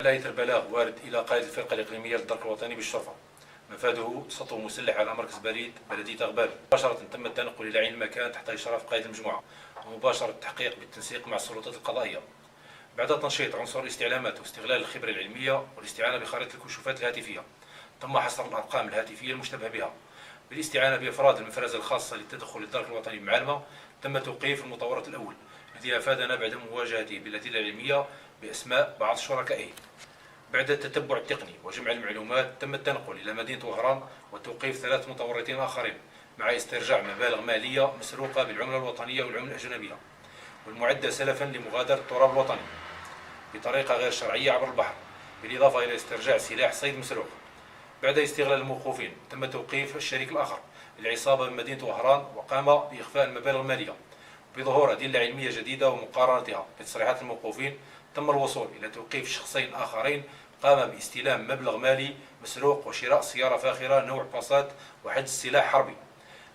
إثر بلاغ وارد إلى قائد الفرقة الإقليمية للدرك الوطني بالشرفة، مفاده سطو مسلح على مركز بريد بلدية أغبال. مباشرة تم التنقل إلى عين المكان تحت إشراف قائد المجموعة ومباشرة التحقيق بالتنسيق مع السلطات القضائية، بعد تنشيط عنصر الاستعلامات واستغلال الخبرة العلمية والاستعانة بخريطة الكشوفات الهاتفية. تم حصر الأرقام الهاتفية المشتبه بها بالاستعانة بأفراد المفرزة الخاصة للتدخل للدرك الوطني بمعلمة. تم توقيف المتورط الأول الذي أفادنا بعد مواجهته بالأدلة العلمية بأسماء بعض شركائه. بعد التتبع التقني وجمع المعلومات تم التنقل إلى مدينة وهران وتوقيف 3 متورطين آخرين مع استرجاع مبالغ مالية مسروقة بالعملة الوطنية والعملة الأجنبية والمعدة سلفا لمغادرة التراب الوطني بطريقة غير شرعية عبر البحر، بالإضافة إلى استرجاع سلاح صيد مسروق. بعد استغلال الموقوفين تم توقيف الشريك الآخر العصابة من مدينة وهران وقام بإخفاء المبالغ المالية. بظهور أدلة علمية جديدة ومقارنتها بتصريحات الموقوفين تم الوصول إلى توقيف شخصين آخرين قام باستلام مبلغ مالي مسروق وشراء سيارة فاخرة نوع باسات وحجز سلاح حربي.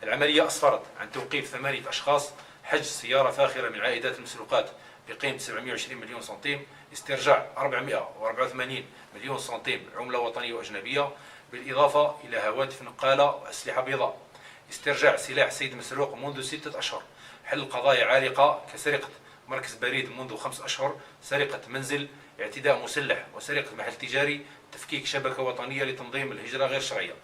العملية أسفرت عن توقيف 8 أشخاص، حجز سيارة فاخرة من عائدات المسروقات بقيمة 720 مليون سنتيم، استرجاع 484 مليون سنتيم عملة وطنية وأجنبية، بالإضافة إلى هواتف نقالة وأسلحة بيضاء، استرجاع سلاح صيد مسروق منذ 6 أشهر، حل قضايا عالقة كسرقة مركز بريد منذ 5 أشهر، سرقة منزل، اعتداء مسلح وسرقة محل تجاري، تفكيك شبكة وطنية لتنظيم الهجرة غير شرعية.